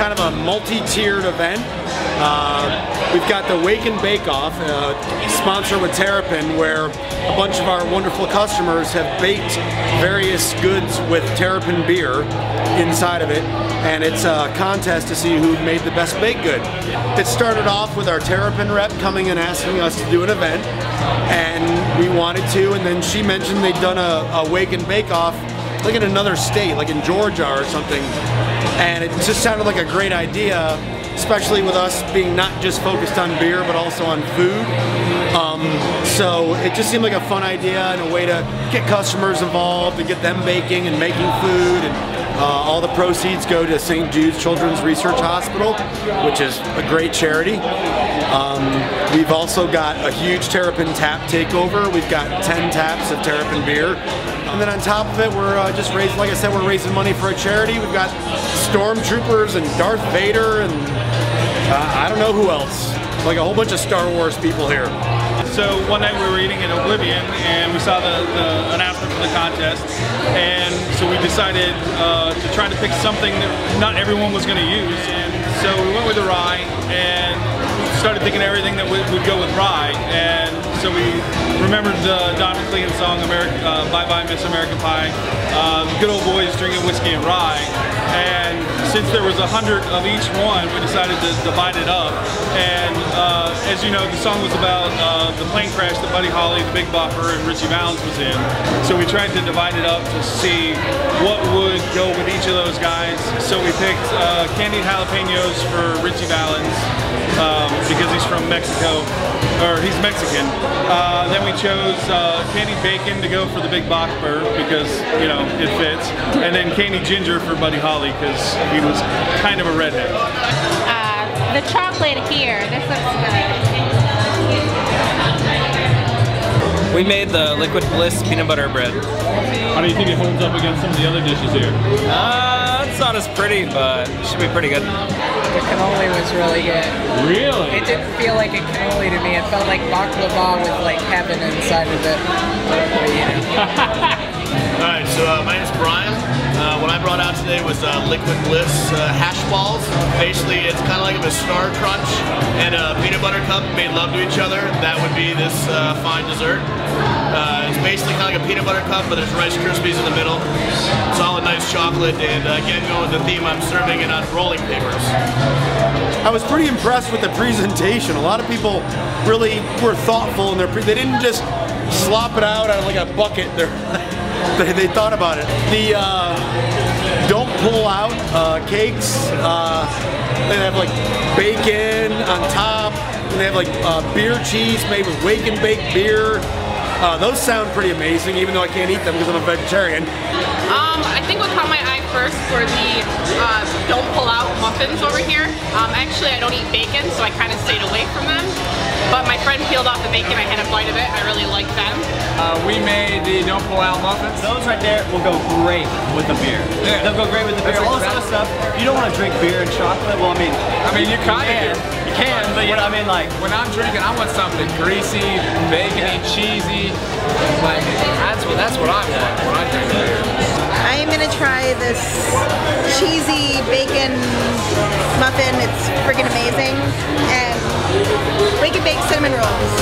kind of a multi-tiered event. We've got the Wake and Bake Off, sponsored with Terrapin, where a bunch of our wonderful customers have baked various goods with Terrapin Beer inside of it, and it's a contest to see who made the best baked good. It started off with our Terrapin rep coming and asking us to do an event, and we wanted to, and then she mentioned they'd done a Wake and Bake Off like in another state, like in Georgia or something, and it just sounded like a great idea, especially with us being not just focused on beer but also on food. So it just seemed like a fun idea and a way to get customers involved and get them baking and making food, and all the proceeds go to St. Judes Children's Research Hospital, which is a great charity. We've also got a HUGE Terrapin Tap Takeover. We've got 10 taps of Terrapin Beer. And then on top of it, we're just raising, like I said, we're raising money for a charity. We've got stormtroopers and Darth Vader and I don't know who else. Like a whole bunch of Star Wars people here. So one night we were eating at Oblivion and we saw the announcement for the contest, and so we decided to try to pick something that not everyone was going to use, and so we went with the rye and started thinking everything that would go with rye, and so we remembered the Don McLean song Bye Bye Miss American Pie, good old boys drinking whiskey and rye, and since there was 100 of each one, we decided to divide it up. And as you know, the song was about the plane crash that Buddy Holly, the Big Bopper, and Richie Valens was in. So we tried to divide it up to see what would go with each of those guys. So we picked candied jalapenos for Richie Valens because he's from Mexico, or he's Mexican. Then we chose candied bacon to go for the Big Bopper because, you know, it fits. And then candied ginger for Buddy Holly because he was kind of a redhead. The chocolate here, this looks good. We made the Liquid Bliss peanut butter bread. How do you think it holds up against some of the other dishes here? It's not as pretty, but it should be pretty good. The cannoli was really good. Really? It didn't feel like a cannoli to me. It felt like baklava with like heaven inside of it. But, you know. Alright, so my name is Brian. What I brought out today was Liquid Bliss hash balls. Basically, it's kind of like if a Star Crunch and a peanut butter cup made love to each other. That would be this fine dessert. It's basically kind of like a peanut butter cup, but there's Rice Krispies in the middle. Solid, nice chocolate, and again, going with the theme, I'm serving it on rolling papers. I was pretty impressed with the presentation. A lot of people really were thoughtful, and they didn't just slop it out of like a bucket. They thought about it. The don't pull out cakes. They have like bacon on top, and they have like beer cheese made with Wake and Bake beer. Those sound pretty amazing, even though I can't eat them because I'm a vegetarian. I think what caught my eye first were the don't pull out muffins over here. Actually, I don't eat bacon, so I kind of stayed away from them. But my friend peeled off the bacon, I had a bite of it, I really liked them. We made the don't pull out muffins. Those right there will go great with the beer. Yeah. They'll go great with the beer. All this other stuff, you don't want to drink beer and chocolate. Well, I mean you kind of do. You can, but you know, I mean, like when I'm drinking, I want something greasy, bacony, cheesy. Like that's what I want when I drink beer. I am gonna try this cheesy bacon muffin. It's freaking amazing, and Wake and Bake cinnamon rolls.